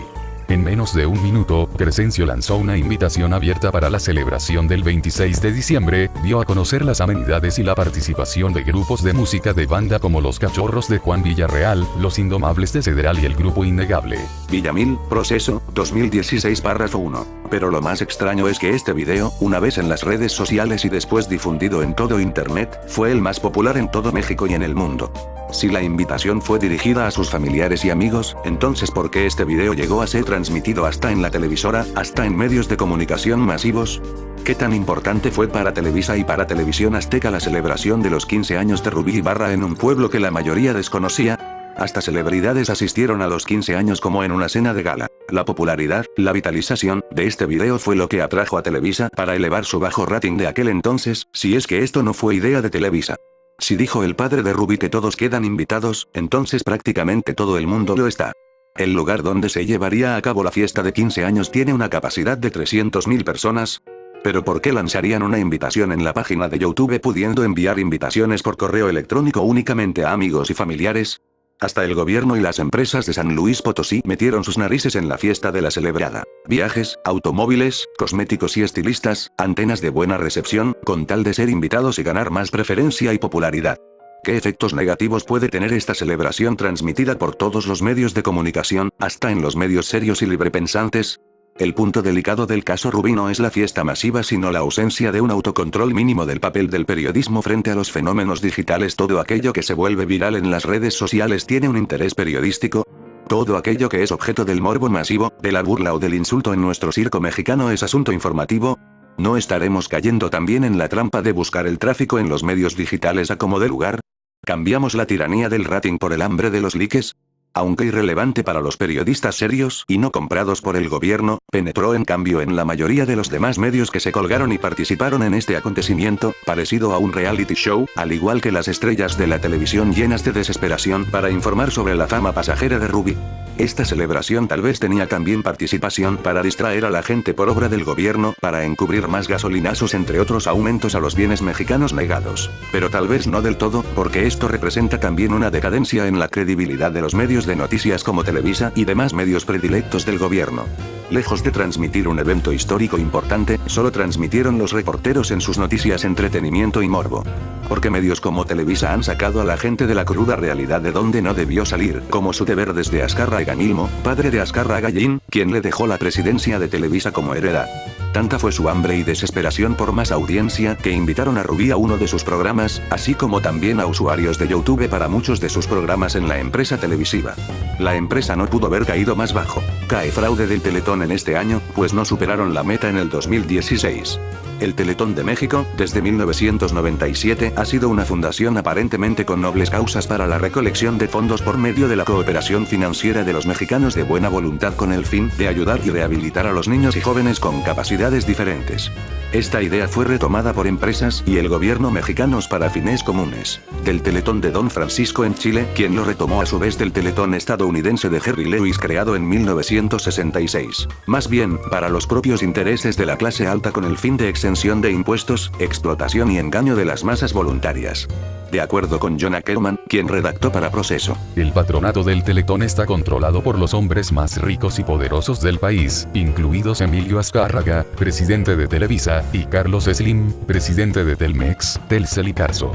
[SPEAKER 2] En menos de un minuto, Crescencio lanzó una invitación abierta para la celebración del 26 de diciembre, dio a conocer las amenidades y la participación de grupos de música de banda como Los Cachorros de Juan Villarreal, Los Indomables de Cederal y el Grupo Innegable.
[SPEAKER 1] Villamil, Proceso, 2016 párrafo 1. Pero lo más extraño es que este video, una vez en las redes sociales y después difundido en todo internet, fue el más popular en todo México y en el mundo. Si la invitación fue dirigida a sus familiares y amigos, entonces ¿por qué este video llegó a ser transmitido hasta en la televisora, hasta en medios de comunicación masivos? ¿Qué tan importante fue para Televisa y para Televisión Azteca la celebración de los 15 años de Rubí Ibarra en un pueblo que la mayoría desconocía? Hasta celebridades asistieron a los 15 años como en una cena de gala. La popularidad, la vitalización, de este video fue lo que atrajo a Televisa para elevar su bajo rating de aquel entonces, si es que esto no fue idea de Televisa. Si dijo el padre de Rubí que todos quedan invitados, entonces prácticamente todo el mundo lo está. El lugar donde se llevaría a cabo la fiesta de 15 años tiene una capacidad de 300.000 personas. Pero ¿por qué lanzarían una invitación en la página de YouTube pudiendo enviar invitaciones por correo electrónico únicamente a amigos y familiares? Hasta el gobierno y las empresas de San Luis Potosí metieron sus narices en la fiesta de la celebrada. Viajes, automóviles, cosméticos y estilistas, antenas de buena recepción, con tal de ser invitados y ganar más preferencia y popularidad. ¿Qué efectos negativos puede tener esta celebración transmitida por todos los medios de comunicación, hasta en los medios serios y librepensantes? El punto delicado del caso Rubí no es la fiesta masiva sino la ausencia de un autocontrol mínimo del papel del periodismo frente a los fenómenos digitales. Todo aquello que se vuelve viral en las redes sociales tiene un interés periodístico. Todo aquello que es objeto del morbo masivo, de la burla o del insulto en nuestro circo mexicano es asunto informativo. ¿No estaremos cayendo también en la trampa de buscar el tráfico en los medios digitales a como dé lugar? ¿Cambiamos la tiranía del rating por el hambre de los likes? Aunque irrelevante para los periodistas serios y no comprados por el gobierno, penetró en cambio en la mayoría de los demás medios que se colgaron y participaron en este acontecimiento, parecido a un reality show, al igual que las estrellas de la televisión llenas de desesperación para informar sobre la fama pasajera de Rubí. Esta celebración tal vez tenía también participación para distraer a la gente por obra del gobierno, para encubrir más gasolinazos entre otros aumentos a los bienes mexicanos negados. Pero tal vez no del todo, porque esto representa también una decadencia en la credibilidad de los medios de noticias como Televisa y demás medios predilectos del gobierno. Lejos de transmitir un evento histórico importante, solo transmitieron los reporteros en sus noticias entretenimiento y morbo. Porque medios como Televisa han sacado a la gente de la cruda realidad de donde no debió salir, como su deber desde Azcárraga Milmo, padre de Azcárraga Gallín, quien le dejó la presidencia de Televisa como heredad. Tanta fue su hambre y desesperación por más audiencia que invitaron a Rubí a uno de sus programas, así como también a usuarios de YouTube para muchos de sus programas en la empresa televisiva. La empresa no pudo haber caído más bajo. Cae fraude del Teletón en este año, pues no superaron la meta en el 2016. El Teletón de México, desde 1997, ha sido una fundación aparentemente con nobles causas para la recolección de fondos por medio de la cooperación financiera de los mexicanos de buena voluntad con el fin de ayudar y rehabilitar a los niños y jóvenes con capacidades diferentes. Esta idea fue retomada por empresas y el gobierno mexicanos para fines comunes. Del Teletón de Don Francisco en Chile, quien lo retomó a su vez del Teletón estadounidense de Jerry Lewis creado en 1966. Más bien, para los propios intereses de la clase alta con el fin de exención de impuestos, explotación y engaño de las masas voluntarias. De acuerdo con John Ackerman, quien redactó para Proceso.
[SPEAKER 2] El patronato del Teletón está controlado por los hombres más ricos y poderosos del país, incluidos Emilio Azcárraga, presidente de Televisa, y Carlos Slim, presidente de Telmex, Telcel y Carso.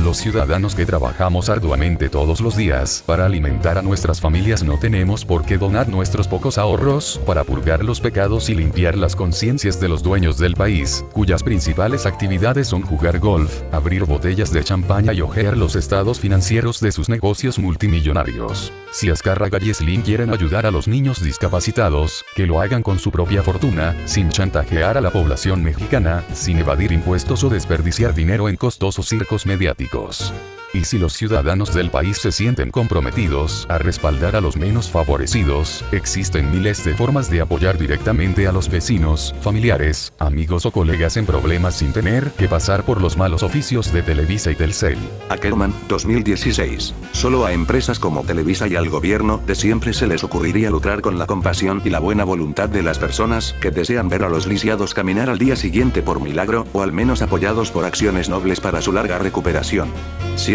[SPEAKER 2] Los ciudadanos que trabajamos arduamente todos los días para alimentar a nuestras familias no tenemos por qué donar nuestros pocos ahorros para purgar los pecados y limpiar las conciencias de los dueños del país, cuyas principales actividades son jugar golf, abrir botellas de champaña y hojear los estados financieros de sus negocios multimillonarios. Si Azcárraga y Slim quieren ayudar a los niños discapacitados, que lo hagan con su propia fortuna, sin chantajear a la población mexicana, sin evadir impuestos o desperdiciar dinero en costosos circos mediáticos. Y si los ciudadanos del país se sienten comprometidos a respaldar a los menos favorecidos, existen miles de formas de apoyar directamente a los vecinos, familiares, amigos o colegas en problemas sin tener que pasar por los malos oficios de Televisa y Telcel.
[SPEAKER 1] Ackerman, 2016. Solo a empresas como Televisa y al gobierno de siempre se les ocurriría lucrar con la compasión y la buena voluntad de las personas que desean ver a los lisiados caminar al día siguiente por milagro, o al menos apoyados por acciones nobles para su larga recuperación.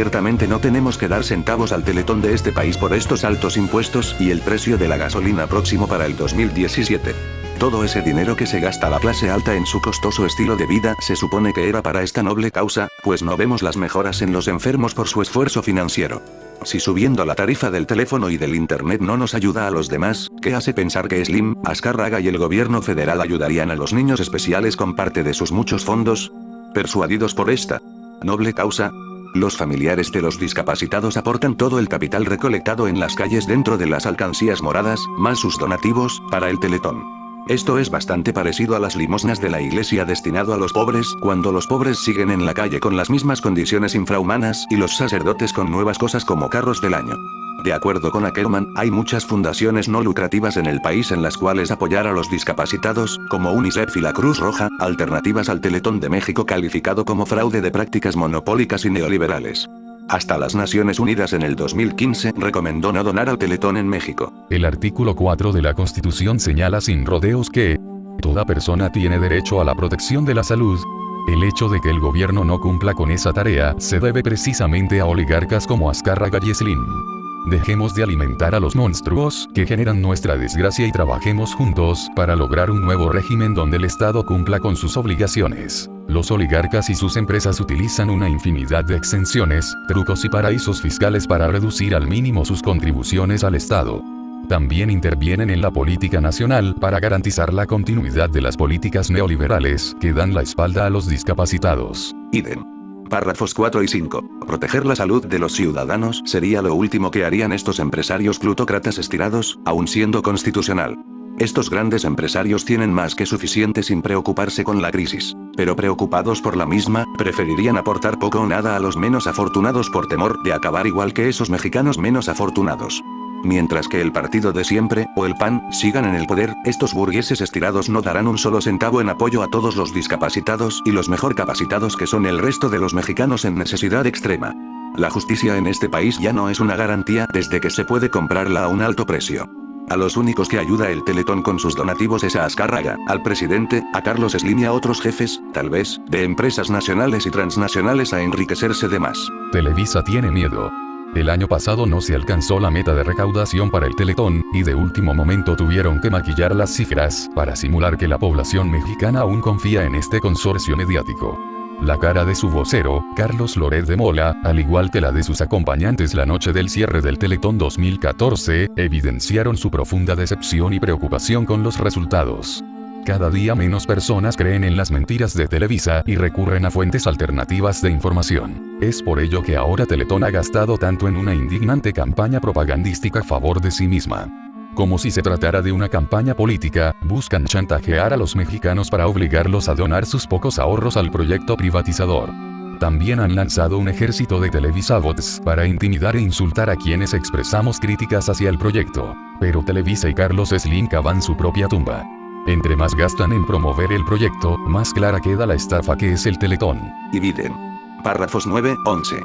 [SPEAKER 1] Ciertamente no tenemos que dar centavos al Teletón de este país por estos altos impuestos y el precio de la gasolina próximo para el 2017. Todo ese dinero que se gasta la clase alta en su costoso estilo de vida se supone que era para esta noble causa, pues no vemos las mejoras en los enfermos por su esfuerzo financiero. Si subiendo la tarifa del teléfono y del internet no nos ayuda a los demás, ¿qué hace pensar que Slim, Azcárraga y el gobierno federal ayudarían a los niños especiales con parte de sus muchos fondos? Persuadidos por esta noble causa, los familiares de los discapacitados aportan todo el capital recolectado en las calles dentro de las alcancías moradas, más sus donativos, para el Teletón. Esto es bastante parecido a las limosnas de la iglesia destinado a los pobres, cuando los pobres siguen en la calle con las mismas condiciones infrahumanas y los sacerdotes con nuevas cosas como carros del año. De acuerdo con Ackerman, hay muchas fundaciones no lucrativas en el país en las cuales apoyar a los discapacitados, como UNICEF y la Cruz Roja, alternativas al Teletón de México calificado como fraude de prácticas monopólicas y neoliberales. Hasta las Naciones Unidas en el 2015 recomendó no donar al Teletón en México.
[SPEAKER 2] El artículo 4 de la Constitución señala sin rodeos que Toda persona tiene derecho a la protección de la salud. El hecho de que el gobierno no cumpla con esa tarea se debe precisamente a oligarcas como Azcárraga y Slim. Dejemos de alimentar a los monstruos que generan nuestra desgracia y trabajemos juntos para lograr un nuevo régimen donde el Estado cumpla con sus obligaciones. Los oligarcas y sus empresas utilizan una infinidad de exenciones, trucos y paraísos fiscales para reducir al mínimo sus contribuciones al Estado. También intervienen en la política nacional para garantizar la continuidad de las políticas neoliberales que dan la espalda a los discapacitados.
[SPEAKER 1] Idem. Párrafos 4 y 5. Proteger la salud de los ciudadanos sería lo último que harían estos empresarios plutócratas estirados, aun siendo constitucional. Estos grandes empresarios tienen más que suficiente sin preocuparse con la crisis, pero preocupados por la misma, preferirían aportar poco o nada a los menos afortunados por temor de acabar igual que esos mexicanos menos afortunados. Mientras que el partido de siempre, o el PAN, sigan en el poder, estos burgueses estirados no darán un solo centavo en apoyo a todos los discapacitados y los mejor capacitados que son el resto de los mexicanos en necesidad extrema. La justicia en este país ya no es una garantía desde que se puede comprarla a un alto precio. A los únicos que ayuda el Teletón con sus donativos es a Azcárraga, al presidente, a Carlos Slim y a otros jefes, tal vez, de empresas nacionales y transnacionales a enriquecerse de más.
[SPEAKER 2] Televisa tiene miedo. El año pasado no se alcanzó la meta de recaudación para el Teletón, y de último momento tuvieron que maquillar las cifras, para simular que la población mexicana aún confía en este consorcio mediático. La cara de su vocero, Carlos Loret de Mola, al igual que la de sus acompañantes la noche del cierre del Teletón 2014, evidenciaron su profunda decepción y preocupación con los resultados. Cada día menos personas creen en las mentiras de Televisa y recurren a fuentes alternativas de información. Es por ello que ahora Teletón ha gastado tanto en una indignante campaña propagandística a favor de sí misma. Como si se tratara de una campaña política, buscan chantajear a los mexicanos para obligarlos a donar sus pocos ahorros al proyecto privatizador. También han lanzado un ejército de Televisabots para intimidar e insultar a quienes expresamos críticas hacia el proyecto. Pero Televisa y Carlos Slim cavan su propia tumba. Entre más gastan en promover el proyecto, más clara queda la estafa que es el Teletón.
[SPEAKER 1] Dividen. Párrafos 9, 11.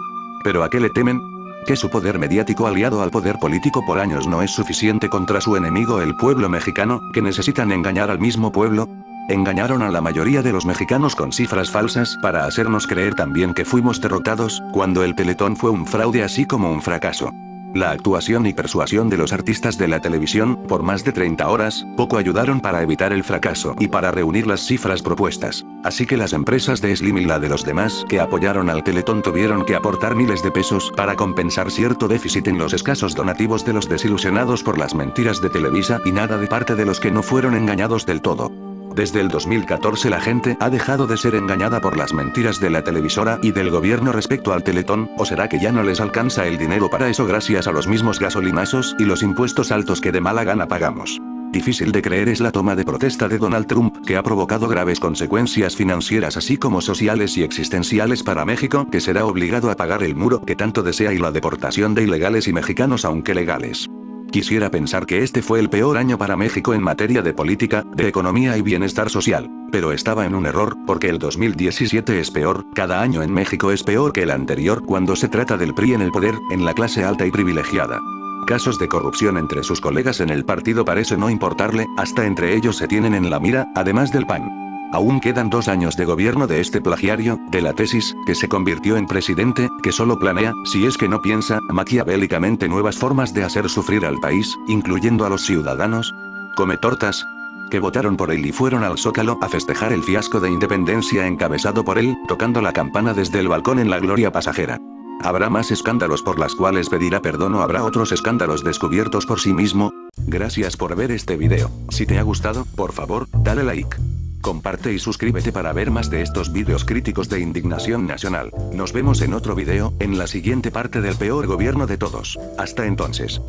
[SPEAKER 1] ¿Pero a qué le temen? Que su poder mediático aliado al poder político por años no es suficiente contra su enemigo el pueblo mexicano, que necesitan engañar al mismo pueblo. Engañaron a la mayoría de los mexicanos con cifras falsas para hacernos creer también que fuimos derrotados, cuando el Teletón fue un fraude así como un fracaso. La actuación y persuasión de los artistas de la televisión, por más de 30 horas, poco ayudaron para evitar el fracaso y para reunir las cifras propuestas. Así que las empresas de Slim y la de los demás que apoyaron al Teletón tuvieron que aportar miles de pesos para compensar cierto déficit en los escasos donativos de los desilusionados por las mentiras de Televisa y nada de parte de los que no fueron engañados del todo. Desde el 2014 la gente ha dejado de ser engañada por las mentiras de la televisora y del gobierno respecto al Teletón, ¿o será que ya no les alcanza el dinero para eso gracias a los mismos gasolinazos y los impuestos altos que de mala gana pagamos? Difícil de creer es la toma de protesta de Donald Trump, que ha provocado graves consecuencias financieras así como sociales y existenciales para México, que será obligado a pagar el muro que tanto desea y la deportación de ilegales y mexicanos aunque legales. Quisiera pensar que este fue el peor año para México en materia de política, de economía y bienestar social, pero estaba en un error, porque el 2017 es peor, cada año en México es peor que el anterior cuando se trata del PRI en el poder, en la clase alta y privilegiada. Casos de corrupción entre sus colegas en el partido parece no importarle, hasta entre ellos se tienen en la mira, además del PAN. Aún quedan 2 años de gobierno de este plagiario, de la tesis, que se convirtió en presidente, que solo planea, si es que no piensa, maquiavélicamente nuevas formas de hacer sufrir al país, incluyendo a los ciudadanos. Come tortas, que votaron por él y fueron al Zócalo a festejar el fiasco de independencia encabezado por él, tocando la campana desde el balcón en la gloria pasajera. ¿Habrá más escándalos por las cuales pedirá perdón o habrá otros escándalos descubiertos por sí mismo? Gracias por ver este video. Si te ha gustado, por favor, dale like. Comparte y suscríbete para ver más de estos vídeos críticos de indignación nacional. Nos vemos en otro video, en la siguiente parte del peor gobierno de todos. Hasta entonces.